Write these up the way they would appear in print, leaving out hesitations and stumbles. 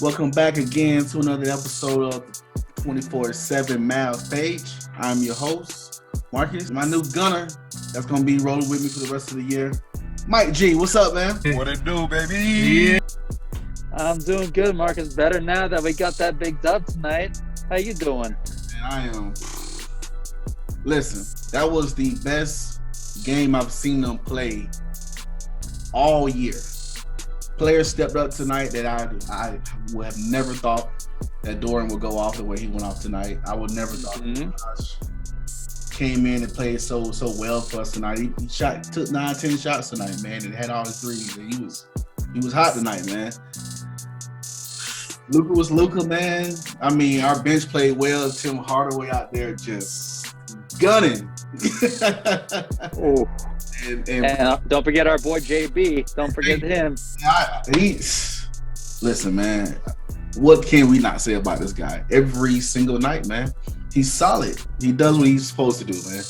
Welcome back again to another episode of 24/7 Mavs page. I'm your host, Marcus, my new gunner that's going to be rolling with me for the rest of the year. Mike G, what's up, man? What it do, baby? I'm doing good, Marcus. Better now that we got that big dub tonight. How you doing? And I am. Listen, that was the best game I've seen them play all year. Players stepped up tonight that I would have never thought that Dorian would go off the way he went off tonight. I would never thought Josh came in and played so well for us tonight. He took 9-10 shots tonight, man, and had all his threes. And he was hot tonight, man. Luka was Luka, man. I mean, our bench played well. Tim Hardaway out there just gunning. Oh. And don't forget our boy JB. Don't forget him. Listen, man. What can we not say about this guy? Every single night, man. He's solid. He does what he's supposed to do, man.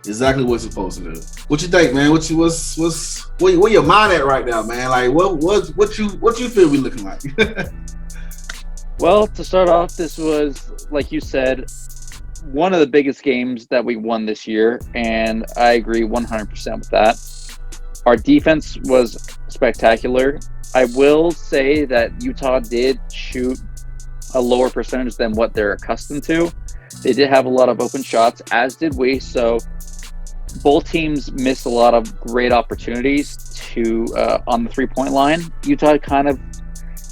Exactly what he's supposed to do. What you think, man? Where your mind at right now, man? Like, what you feel we looking like? Well, to start off, this was, like you said, one of the biggest games that we won this year, and I agree 100% with that. Our defense was spectacular. I will say that Utah did shoot a lower percentage than what they're accustomed to. They did have a lot of open shots, as did we, so both teams missed a lot of great opportunities on the three-point line. Utah kind of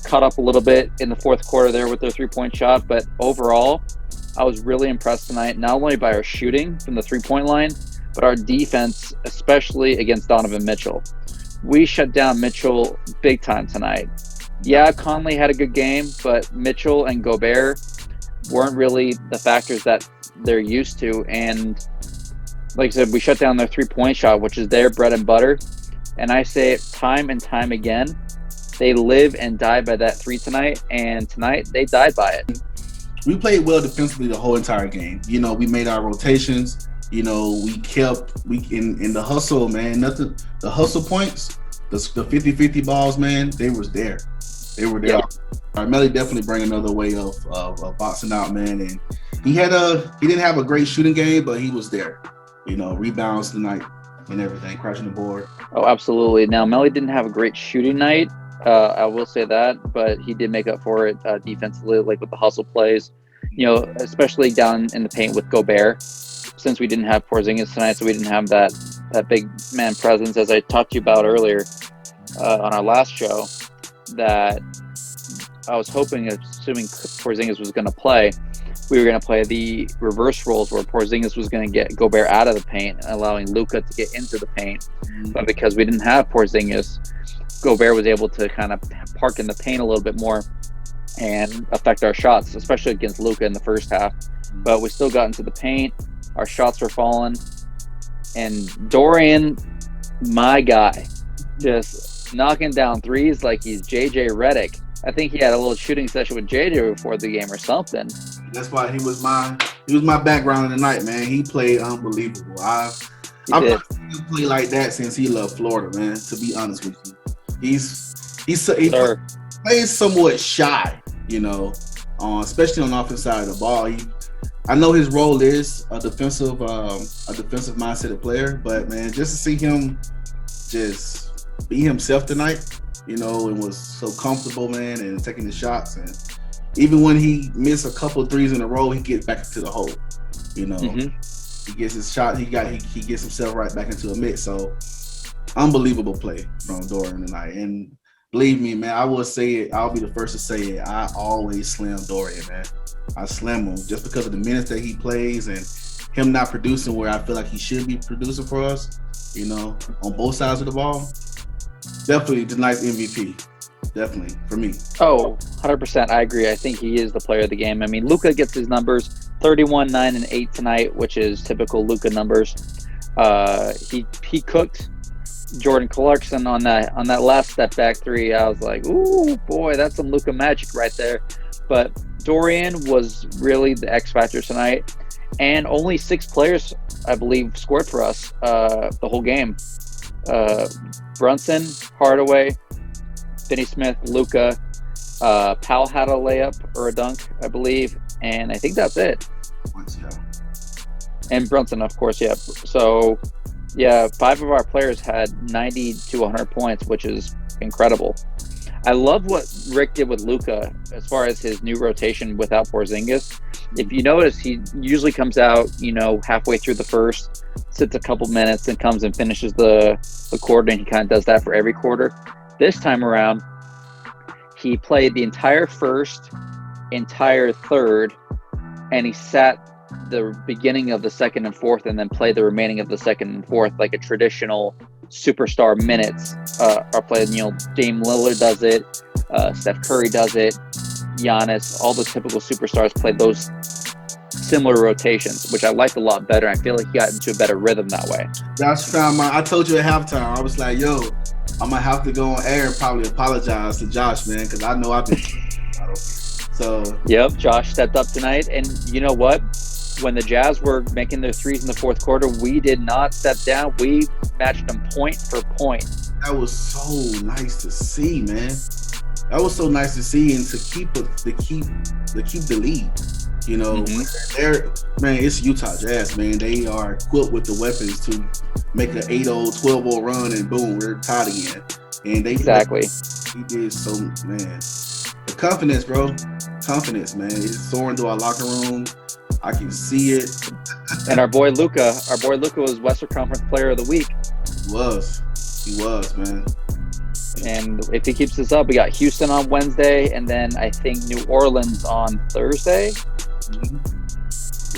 caught up a little bit in the fourth quarter there with their three-point shot, but overall, I was really impressed tonight, not only by our shooting from the three-point line, but our defense, especially against Donovan Mitchell. We shut down Mitchell big time tonight. Yeah, Conley had a good game, but Mitchell and Gobert weren't really the factors that they're used to. And like I said, we shut down their three-point shot, which is their bread and butter. And I say it time and time again, they live and die by that three tonight, and tonight they died by it. We played well defensively the whole entire game. You know, we made our rotations. You know, we in the hustle, man. Nothing. The hustle points, the 50-50 balls, man. They was there. They were there. Yeah. Melly definitely bring another way of boxing out, man. And he didn't have a great shooting game, but he was there. You know, rebounds tonight and everything, crashing the board. Oh, absolutely. Now Melly didn't have a great shooting night. I will say that, but he did make up for it defensively, like with the hustle plays, you know, especially down in the paint with Gobert, since we didn't have Porzingis tonight, so we didn't have that big man presence, as I talked to you about earlier on our last show, that I was assuming Porzingis was going to play, we were going to play the reverse roles where Porzingis was going to get Gobert out of the paint, allowing Luka to get into the paint. But because we didn't have Porzingis, Gobert was able to kind of park in the paint a little bit more and affect our shots, especially against Luka in the first half. But we still got into the paint. Our shots were falling. And Dorian, my guy, just knocking down threes like he's JJ Redick. I think he had a little shooting session with JJ before the game or something. That's why he was my background in the night, man. He played unbelievable. I've not seen him play like that since he left Florida, man, to be honest with you. He plays somewhat shy, you know, especially on the offensive side of the ball. I know his role is a defensive mindset player, but man, just to see him just be himself tonight, you know, and was so comfortable, man, and taking the shots, and even when he missed a couple of threes in a row, he gets back into the hole, you know. He gets his shot, he gets himself right back into a mix. So unbelievable play from Dorian tonight. And believe me, man, I will say it. I'll be the first to say it. I always slam Dorian, man. I slam him just because of the minutes that he plays and him not producing where I feel like he should be producing for us, you know, on both sides of the ball. Definitely tonight's MVP. Definitely, for me. Oh, 100%. I agree. I think he is the player of the game. I mean, Luka gets his numbers, 31, 9, and 8 tonight, which is typical Luka numbers. He cooked Jordan Clarkson on that last step back three. I was like, ooh, boy, that's some Luka magic right there. But Dorian was really the X factor tonight. And only 6 players, I believe, scored for us the whole game. Brunson, Hardaway, Finney Smith, Luka, Powell had a layup or a dunk, I believe, and I think that's it. And Brunson, of course, yeah. So, yeah, 5 of our players had 90 to 100 points, which is incredible. I love what Rick did with Luka as far as his new rotation without Porzingis. If you notice, he usually comes out, halfway through the first, sits a couple minutes, and comes and finishes the quarter, and he kind of does that for every quarter. This time around, he played the entire first, entire third, and he sat the beginning of the second and fourth and then played the remaining of the second and fourth like a traditional superstar minutes are played. Dame Lillard does it, Steph Curry does it, Giannis, all the typical superstars play those similar rotations, which I liked a lot better. I feel like he got into a better rhythm that way. I told you at halftime, I was like, yo, I'm going to have to go on air and probably apologize to Josh, man, because I know I've been so. Yep, Josh stepped up tonight, and you know what? When the Jazz were making their threes in the fourth quarter, we did not step down. We matched them point for point. That was so nice to see, man. That was so nice to see, and to keep the lead. It's Utah Jazz, man. They are equipped with the weapons to make an 8-0, 12-0 run, and boom, we're tied again. And they exactly. He did so, man. The confidence, bro. Confidence, man. It's soaring through our locker room. I can see it. And our boy Luka was Western Conference Player of the Week. He was, man. And if he keeps this up, we got Houston on Wednesday, and then I think New Orleans on Thursday. Mm-hmm.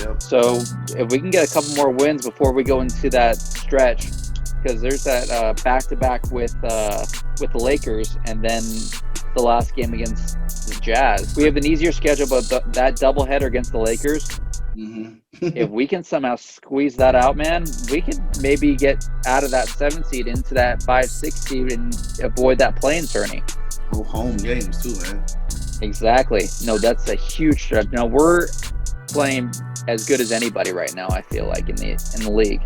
Yep. So if we can get a couple more wins before we go into that stretch, because there's that back-to-back with the Lakers, and then the last game against the Jazz. We have an easier schedule, but that doubleheader against the Lakers, if we can somehow squeeze that out, man, we could maybe get out of that 7 seed into that 5-6 seed and avoid that play-in tourney. Home games too, man. Exactly. No, that's a huge stretch. Now we're playing as good as anybody right now, I feel like, in the league.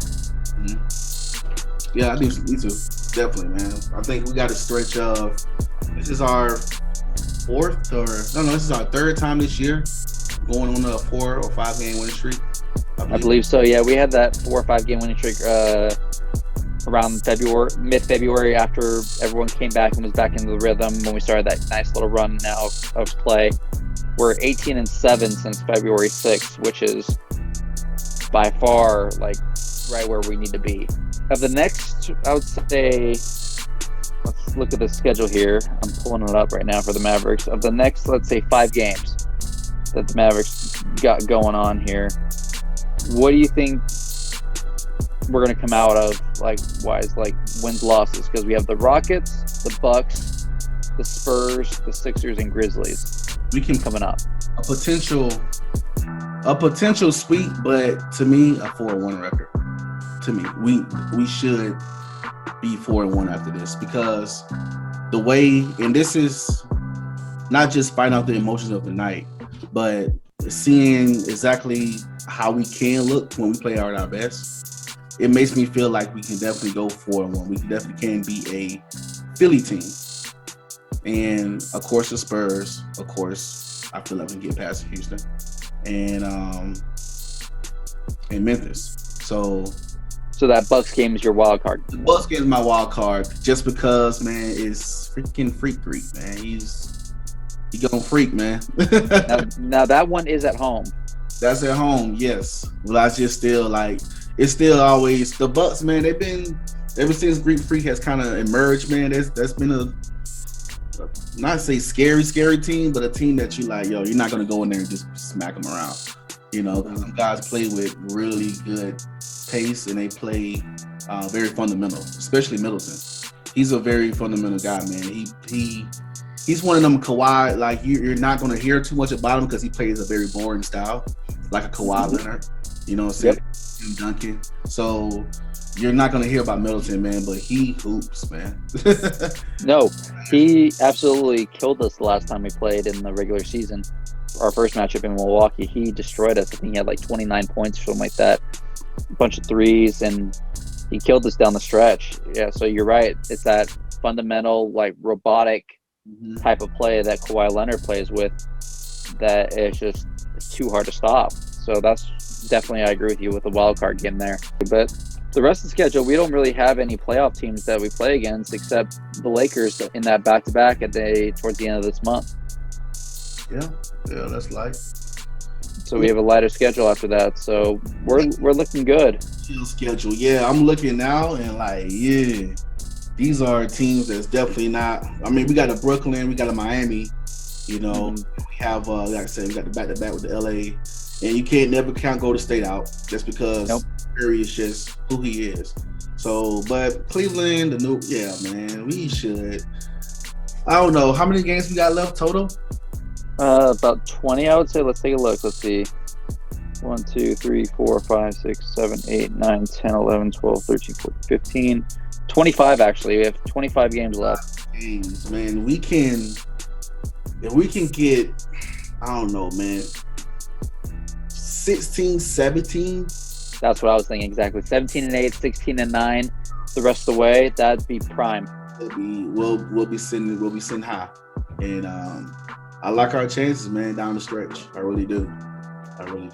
Yeah, I do. Me too. Definitely, man. I think we got a stretch of. This is our this is our 3rd time this year going on a 4 or 5 game winning streak. I believe so. Yeah, we had that 4 or 5 game winning streak around mid-February, after everyone came back and was back into the rhythm when we started that nice little run now of play. We're 18-7 since February 6th, which is by far right where we need to be. Of the next, I would say, let's look at the schedule here. I'm pulling it up right now for the Mavericks. Of the next, let's say, 5 games that the Mavericks got going on here, what do you think we're going to come out of, wins, losses? Because we have the Rockets, the Bucks, the Spurs, the Sixers, and Grizzlies. We can coming up. A potential sweep, but to me, a 4-1 record. To me, we should be 4-1 after this, because the way, and this is not just fighting out the emotions of the night, but seeing exactly how we can look when we play out our best. It makes me feel like we can definitely go 4-1. We definitely can be a Philly team. And of course the Spurs, I feel like we can get past Houston and Memphis. So that Bucks game is your wild card. The Bucks game is my wild card, just because, man, it's freaking freak, man. He gonna freak, man. now that one is at home. That's at home, yes. Well, I just still it's still always the Bucks, man. They've been, ever since Greek Freak has kind of emerged, man. That's been a not say scary team, but a team that you you're not gonna go in there and just smack them around. Because some guys play with really good pace, and they play very fundamental, especially Middleton. He's a very fundamental guy, man. He's one of them Kawhi, you're not going to hear too much about him because he plays a very boring style, like a Kawhi Leonard, Yep. Duncan. So you're not going to hear about Middleton, man, but he hoops, man. No, he absolutely killed us the last time we played in the regular season. Our first matchup in Milwaukee, he destroyed us. I think he had 29 points or something like that. A bunch of threes, and he killed us down the stretch. Yeah, so you're right. It's that fundamental, robotic type of play that Kawhi Leonard plays with, that it's too hard to stop. So that's definitely, I agree with you with the wild card game there. But the rest of the schedule, we don't really have any playoff teams that we play against except the Lakers in that back-to-back towards the end of this month. Yeah, that's light. So we have a lighter schedule after that. So we're looking good. Chill schedule. Yeah, I'm looking now and these are teams that's definitely not. I mean, we got a Brooklyn, we got a Miami. We have like I said, we got the back-to-back with the LA, and you can't never count Golden State out just because Curry is just who he is. So, but Cleveland, we should. I don't know how many games we got left total. About 20, I would say. Let's take a look. Let's see. 1, 2, 3, 4, 5, 6, 7, 8, 9, 10, 11, 12, 13, 14, 15, 25 actually. We have 25 games left. Games, man. If we can get, I don't know, man, 16, 17. That's what I was thinking exactly. 17-8, 16-9. The rest of the way, that'd be prime. We'll be sitting high, and I like our chances, man, down the stretch. I really do. I do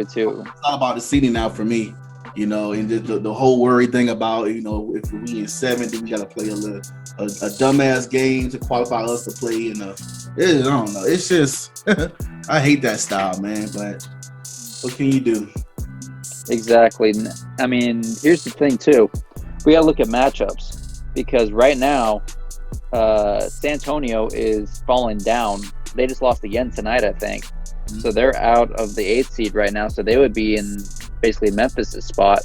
too. It's not about the seeding now for me, and the whole worry thing about, if we in 7, then we got to play a dumbass game to qualify us to play I don't know. It's just I hate that style, man. But what can you do? Exactly. I mean, here's the thing too. We got to look at matchups because right now, San Antonio is falling down. They just lost again tonight, I think. So they're out of the 8th seed right now. So they would be in basically Memphis' spot.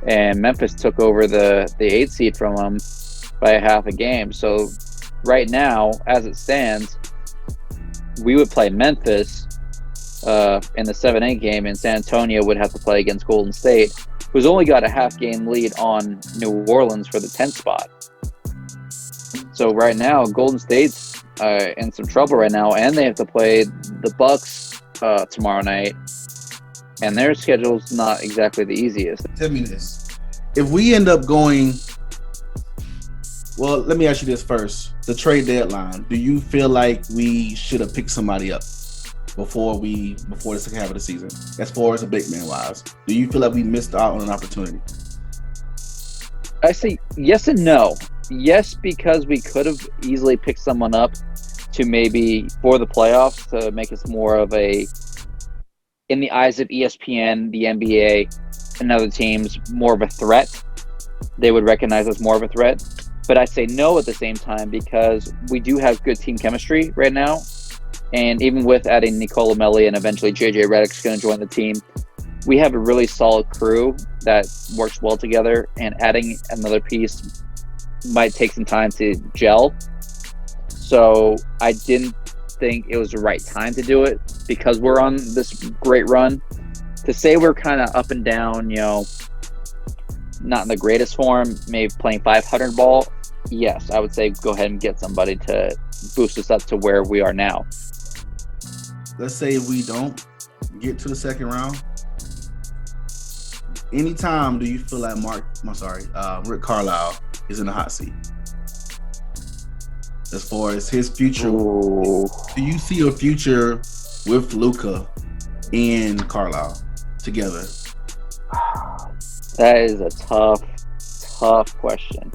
And Memphis took over the 8th seed from them by a half a game. So right now, as it stands, we would play Memphis in the 7-8 game, and San Antonio would have to play against Golden State, who's only got a half game lead on New Orleans for the 10th spot. So right now, Golden State's in some trouble right now, and they have to play the Bucks tomorrow night, and their schedule's not exactly the easiest. Tell me this: if we end up going, well, let me ask you this first: the trade deadline. Do you feel like we should have picked somebody up before the second half of the season, as far as a big man wise? Do you feel like we missed out on an opportunity? I say yes and no. Yes, because we could have easily picked someone up to maybe for the playoffs to make us more of a, in the eyes of ESPN, the NBA, and other teams, more of a threat. They would recognize us more of a threat. But I say no at the same time because we do have good team chemistry right now. And even with adding Nicola Melli and eventually JJ Redick's going to join the team, we have a really solid crew that works well together, and adding another piece might take some time to gel. So I didn't think it was the right time to do it because we're on this great run. To say we're kind of up and down, not in the greatest form, maybe playing 500 ball, yes, I would say go ahead and get somebody to boost us up to where we are now. Let's say we don't get to the second round. Anytime do you feel like Rick Carlisle is in the hot seat as far as his future? Ooh. Do you see a future with Luka and Carlisle together? That is a tough question,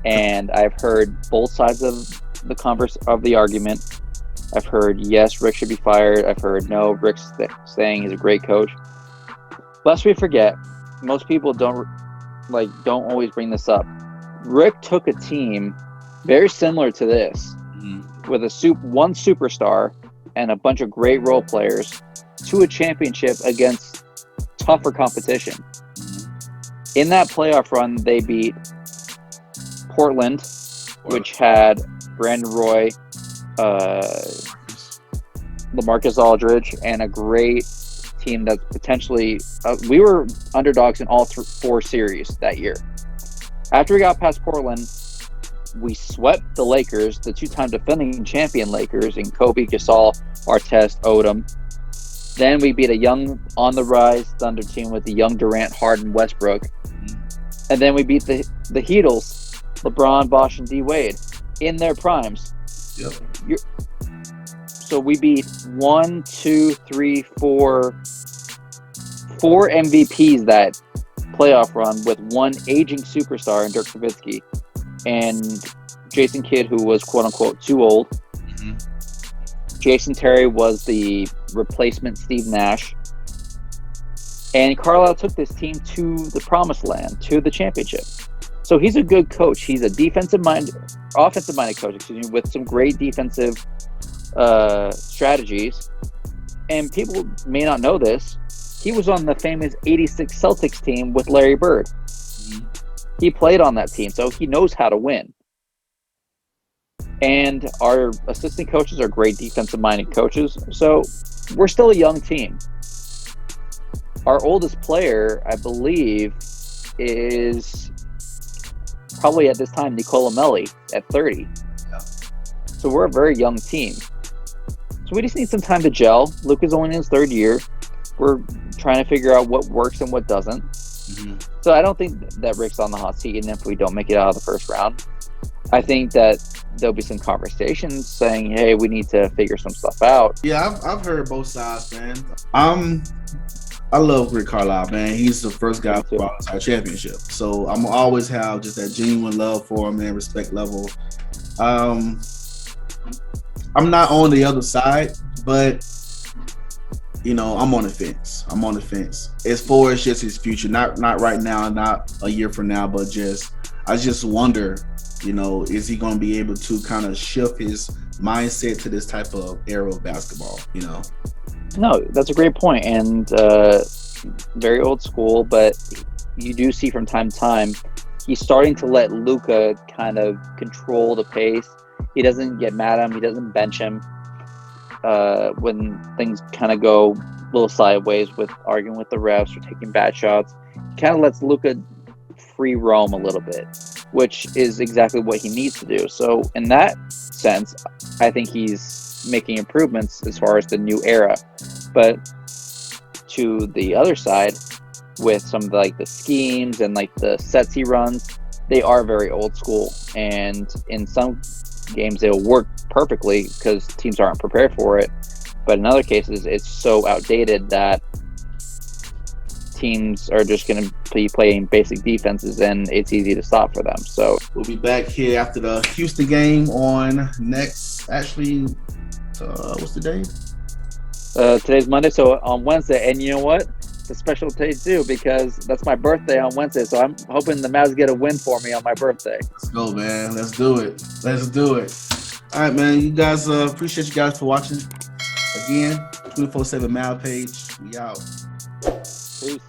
and I've heard both sides of the argument. I've heard yes, Rick should be fired. I've heard no, Rick's saying he's a great coach. Lest we forget, most people don't always bring this up. Rick took a team very similar to this, with one superstar and a bunch of great role players, to a championship against tougher competition. In that playoff run, they beat Portland, which had Brandon Roy, LaMarcus Aldridge, and a great team that's potentially we were underdogs in all 4 series that year. After we got past Portland, we swept the Lakers, the 2-time defending champion Lakers, in Kobe, Gasol, Artest, Odom. Then we beat a young on-the-rise Thunder team with the young Durant, Harden, Westbrook. And then we beat the Heatles, LeBron, Bosh, and D-Wade. in their primes. Yep. So we beat 1, 2, 3, 4 MVPs that playoff run with one aging superstar in Dirk Nowitzki and Jason Kidd, who was quote unquote too old. Mm-hmm. Jason Terry was the replacement Steve Nash. And Carlisle took this team to the promised land, to the championship. So he's a good coach. He's a offensive-minded coach, with some great defensive strategies. And people may not know this. He was on the famous '86 Celtics team with Larry Bird. Mm-hmm. He played on that team, so he knows how to win. And our assistant coaches are great defensive-minded coaches. So we're still a young team. Our oldest player, I believe, is probably at this time Nicola Melli at 30. Yeah. So we're a very young team. So we just need some time to gel. Luka's only in his third year. We're trying to figure out what works and what doesn't. Mm-hmm. So I don't think that Rick's on the hot seat, and if we don't make it out of the first round, I think that there'll be some conversations saying, hey, we need to figure some stuff out. Yeah, I've heard both sides, man. I love Rick Carlisle, man. He's the first guy who brought us our championship. So I'm always have just that genuine love for him and respect level. I'm not on the other side, but I'm on the fence. As far as just his future, not right now, not a year from now, but I just wonder, is he going to be able to kind of shift his mindset to this type of era of basketball, No, that's a great point, and very old school, but you do see from time to time he's starting to let Luka kind of control the pace. He doesn't get mad at him. He doesn't bench him when things kind of go a little sideways with arguing with the refs or taking bad shots. He kind of lets Luka free roam a little bit, which is exactly what he needs to do. So in that sense, I think he's making improvements as far as the new era. But to the other side, with some of the schemes and the sets he runs, they are very old school, and in some games they'll work perfectly because teams aren't prepared for it, but in other cases it's so outdated that teams are just going to be playing basic defenses and it's easy to stop for them. So we'll be back here after the Houston game on next, actually what's the day? Today's Monday, so on Wednesday. And you know what? It's a special day too because that's my birthday on Wednesday. So I'm hoping the Mavs get a win for me on my birthday. Let's go, man. Let's do it. All right, man. You guys, appreciate you guys for watching. Again, 24/7 Mav page. We out. Peace.